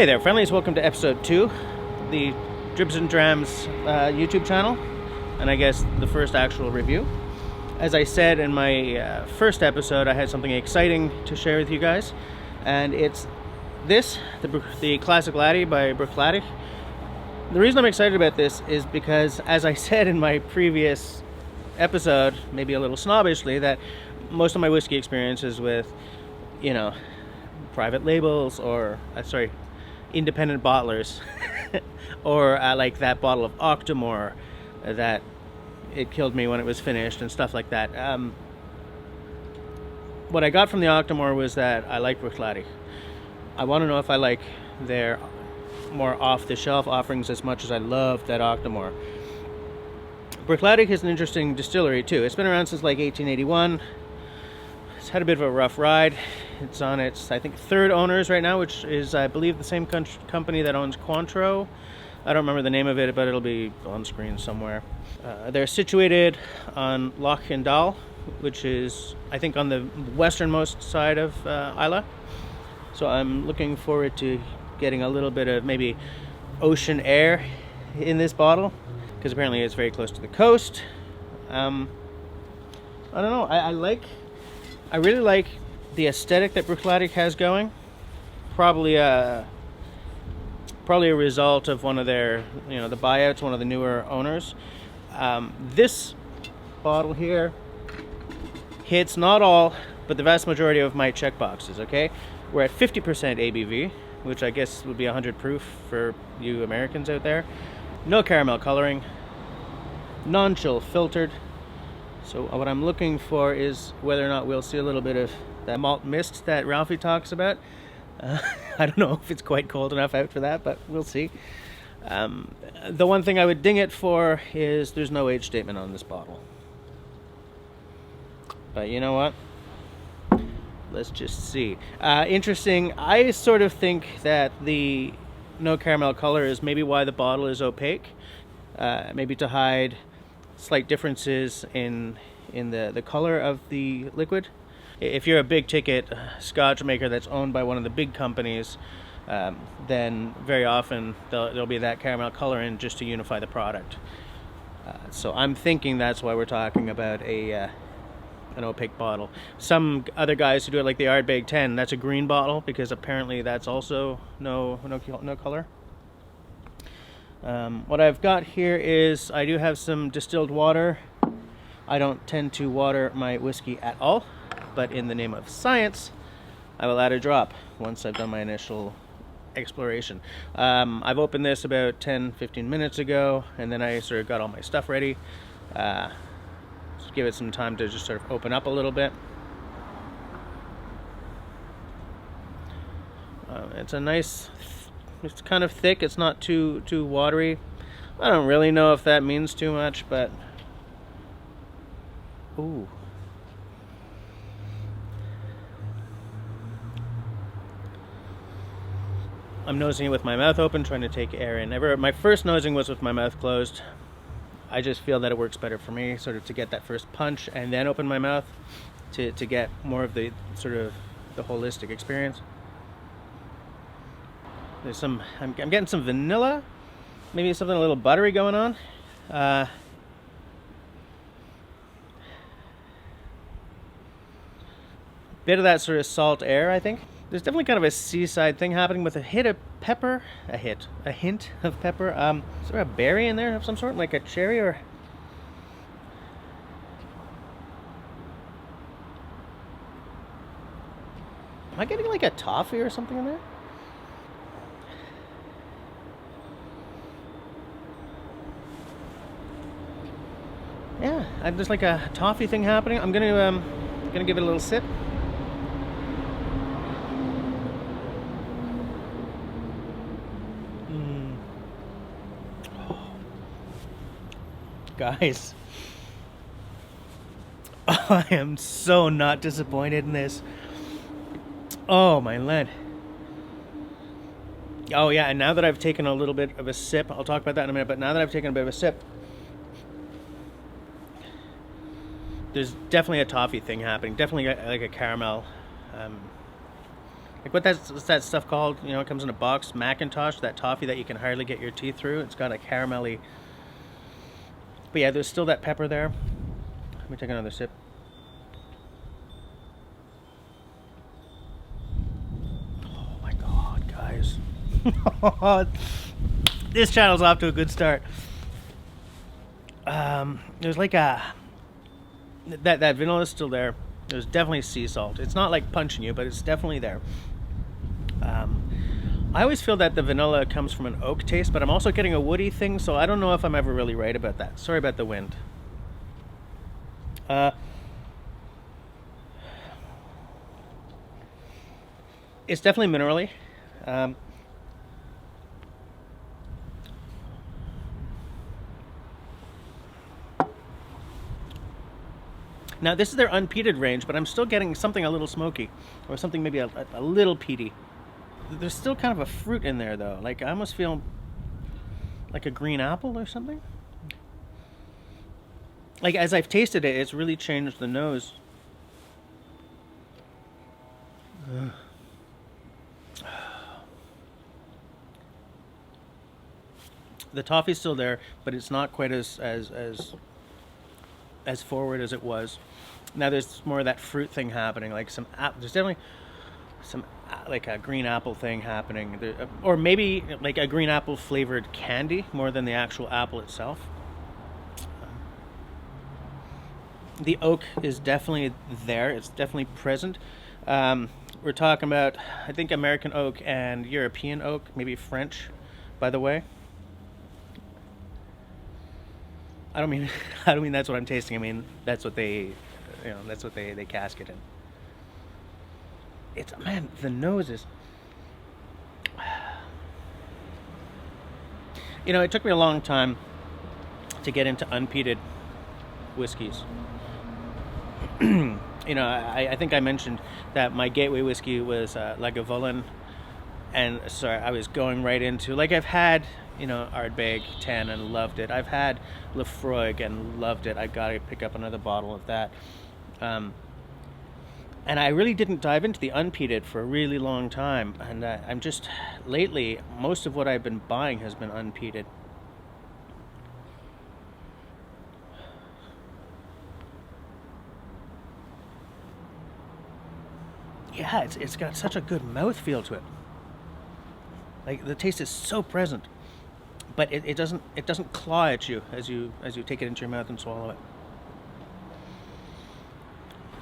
Hey there, friendlies. Welcome to episode 2, the Dribs Drams YouTube channel, and I guess the first actual review. As I said in my first episode, I had something exciting to share with you guys, and it's this, the Classic Laddie by Bruichladdich. The reason I'm excited about this is because, as I said in my previous episode, maybe a little snobbishly, that most of my whiskey experience is with, private labels or, independent bottlers or like that bottle of Octomore that it killed me when it was finished and stuff like that. What I got from the Octomore was that I like Bruichladdich. I want to know if I like their more off-the-shelf offerings as much as I love that Octomore. Bruichladdich is an interesting distillery too. It's been around since like 1881. It's had a bit of a rough ride. It's on its, I think, third owners right now, which is, I believe, the same company that owns Cointreau. I don't remember the name of it, but it'll be on screen somewhere. They're situated on Loch Indal, which is, I think, on the westernmost side of Islay. So I'm looking forward to getting a little bit of maybe ocean air in this bottle, because apparently it's very close to the coast. I don't know. I really like the aesthetic that Bruichladdich has going. Probably a result of one of their, the buyouts, one of the newer owners. This bottle here hits not all, but the vast majority of my check boxes, okay? We're at 50% ABV, which I guess would be 100 proof for you Americans out there. No caramel coloring, non-chill filtered. So what I'm looking for is whether or not we'll see a little bit of that malt mist that Ralphie talks about. I don't know if it's quite cold enough out for that, but we'll see. The one thing I would ding it for is there's no age statement on this bottle. But you know what? Let's just see. Interesting. I sort of think that the no caramel color is maybe why the bottle is opaque. Maybe to hide slight differences in the color of the liquid. If you're a big ticket Scotch maker that's owned by one of the big companies, then very often there'll be that caramel color in just to unify the product. So I'm thinking that's why we're talking about an opaque bottle. Some other guys who do it like the Ardbeg 10, that's a green bottle because apparently that's also no color. What I've got here is I do have some distilled water. I don't tend to water my whiskey at all, but in the name of science, I will add a drop once I've done my initial exploration. I've opened this about 10-15 minutes ago, and then I sort of got all my stuff ready. Just give it some time to just sort of open up a little bit. It's a nice, it's kind of thick. It's not too watery. I don't really know if that means too much, but ooh. I'm nosing it with my mouth open, trying to take air in. My first nosing was with my mouth closed. I just feel that it works better for me, sort of to get that first punch and then open my mouth to get more of the sort of the holistic experience. There's some, I'm getting some vanilla, maybe something a little buttery going on. Bit of that sort of salt air, I think. There's definitely kind of a seaside thing happening with a hint of pepper, a hint of pepper. Is there a berry in there of some sort, like a cherry or? Am I getting like a toffee or something in there? Yeah, there's like a toffee thing happening. I'm gonna give it a little sip. Guys, I am so not disappointed in this. Oh my lead. Oh yeah, and now that I've taken a little bit of a sip, I'll talk about that in a minute, but now that I've taken a bit of a sip, there's definitely a toffee thing happening, definitely like a caramel Like what's that stuff called? You know, it comes in a box. Macintosh, that toffee that you can hardly get your teeth through. It's got a caramelly. But yeah, there's still that pepper there. Let me take another sip. Oh my God, guys. This channel's off to a good start. There's like that vanilla's still there. There's definitely sea salt. It's not like punching you, but it's definitely there. I always feel that the vanilla comes from an oak taste, but I'm also getting a woody thing, so I don't know if I'm ever really right about that. Sorry about the wind. It's definitely minerally. Now this is their unpeated range, but I'm still getting something a little smoky, or something maybe a little peaty. There's still kind of a fruit in there though. Like I almost feel like a green apple or something. Like as I've tasted it, it's really changed the nose. The toffee's still there, but it's not quite as forward as it was. Now there's more of that fruit thing happening, like there's definitely some like a green apple thing happening, or maybe like a green apple flavored candy more than the actual apple itself. The oak is definitely there. It's definitely present. We're talking about, I think, American oak and European oak, maybe French, by the way. I don't mean that's what I'm tasting. I mean that's what they cask it in. It's, man, the nose is. You know, it took me a long time to get into unpeated whiskeys. You know, I think I mentioned that my gateway whiskey was Lagavulin, and so I was going right into, like, I've had, you know, Ardbeg 10 and loved it. I've had Lefroy and loved it. I got to pick up another bottle of that. And I really didn't dive into the unpeated for a really long time. And I'm just, lately, most of what I've been buying has been unpeated. Yeah, it's got such a good mouthfeel to it. Like, the taste is so present. But it doesn't claw at you as you take it into your mouth and swallow it.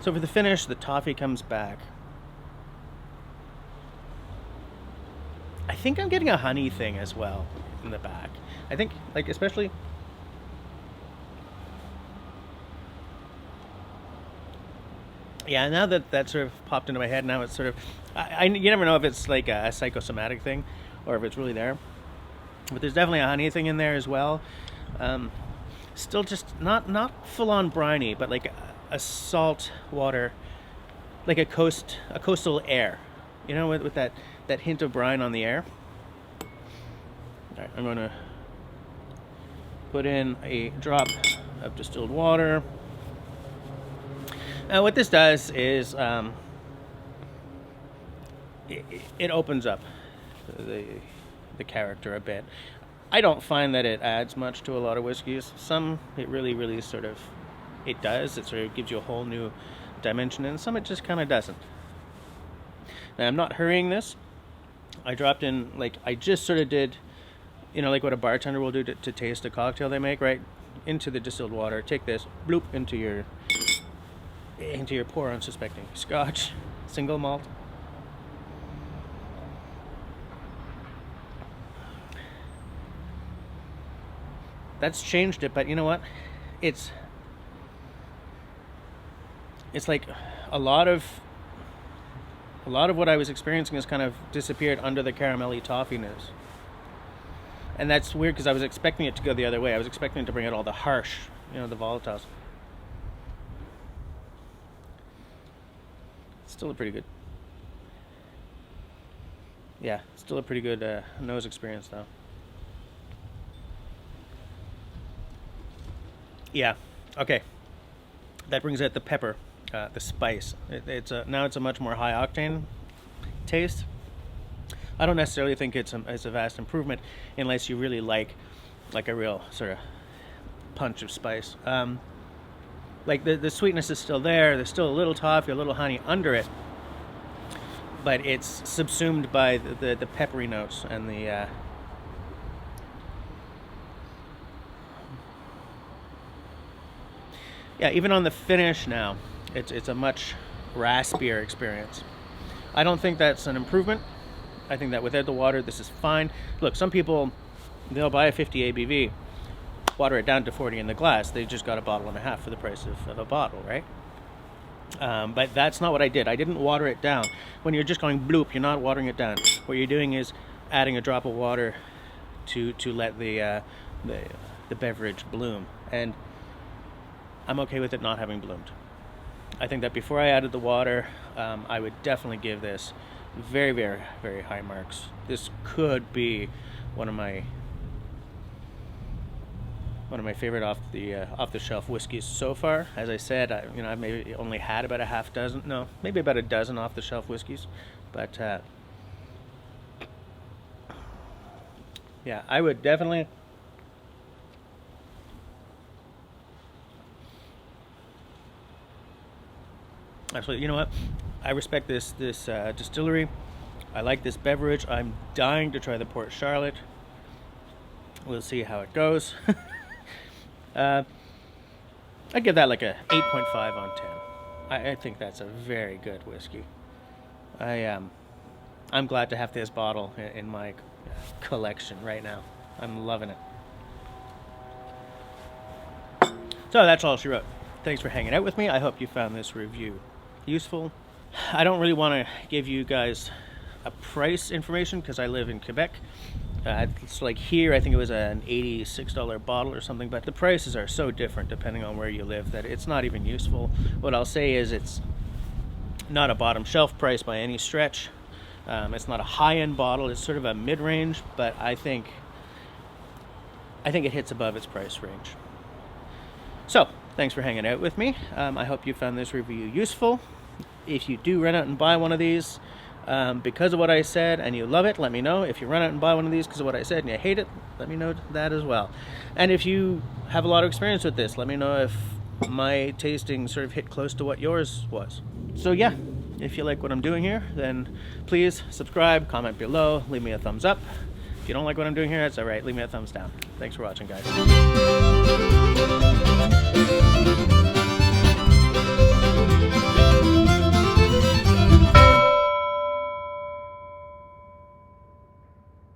So for the finish, the toffee comes back. I think I'm getting a honey thing as well in the back. I think, like, especially. Yeah, now that sort of popped into my head, now it's sort of, you never know if it's like a psychosomatic thing or if it's really there. But there's definitely a honey thing in there as well. Still just not full-on briny, but like a salt water, like a coastal air, you know, with that hint of brine on the air. All right, I'm gonna put in a drop of distilled water. Now what this does is it opens up the character a bit. I don't find that it adds much to a lot of whiskeys. Some it really sort of, it does. It sort of gives you a whole new dimension, and some it just kind of doesn't. Now I'm not hurrying this. I dropped in, like, I just sort of did, you know, like what a bartender will do to taste a cocktail they make, right? Into the distilled water. Take this, bloop, into your poor unsuspecting Scotch, single malt. That's changed it, but you know what? It's like a lot of what I was experiencing has kind of disappeared under the caramelly toffiness. And that's weird because I was expecting it to go the other way. I was expecting it to bring out all the harsh, you know, the volatiles. Still a pretty good. Yeah, still a pretty good nose experience though. Yeah, okay. That brings out the pepper, the spice. Now it's a much more high octane taste. I don't necessarily think it's a vast improvement unless you really like a real sort of punch of spice. Like the sweetness is still there. There's still a little toffee, a little honey under it, but it's subsumed by the peppery notes and the yeah, even on the finish now, it's a much raspier experience. I don't think that's an improvement. I think that without the water, this is fine. Look, some people, they'll buy a 50 ABV, water it down to 40 in the glass. They just got a bottle and a half for the price of a bottle, right? But that's not what I did. I didn't water it down. When you're just going bloop, you're not watering it down. What you're doing is adding a drop of water to let the beverage bloom. And I'm okay with it not having bloomed. I think that before I added the water, I would definitely give this very, very, very high marks. This could be one of my favorite off the shelf whiskeys so far. As I said, I've maybe only had about maybe about a dozen off the shelf whiskeys, but yeah, I would definitely. Actually, you know what? I respect this distillery. I like this beverage. I'm dying to try the Port Charlotte. We'll see how it goes. I give that like a 8.5 on 10. I think that's a very good whiskey. I'm glad to have this bottle in my collection right now. I'm loving it. So that's all she wrote. Thanks for hanging out with me. I hope you found this review useful. I don't really want to give you guys a price information because I live in Quebec. It's like here, I think it was an $86 bottle or something, but the prices are so different depending on where you live that it's not even useful. What I'll say is it's not a bottom shelf price by any stretch. It's not a high-end bottle. It's sort of a mid-range, but I think it hits above its price range. So, thanks for hanging out with me. I hope you found this review useful. If you do run out and buy one of these because of what I said and you love it, let me know. If you run out and buy one of these because of what I said and you hate it, let me know that as well. And if you have a lot of experience with this, let me know if my tasting sort of hit close to what yours was. So yeah, if you like what I'm doing here, then please subscribe, comment below, leave me a thumbs up. If you don't like what I'm doing here, that's all right. Leave me a thumbs down. Thanks for watching, guys.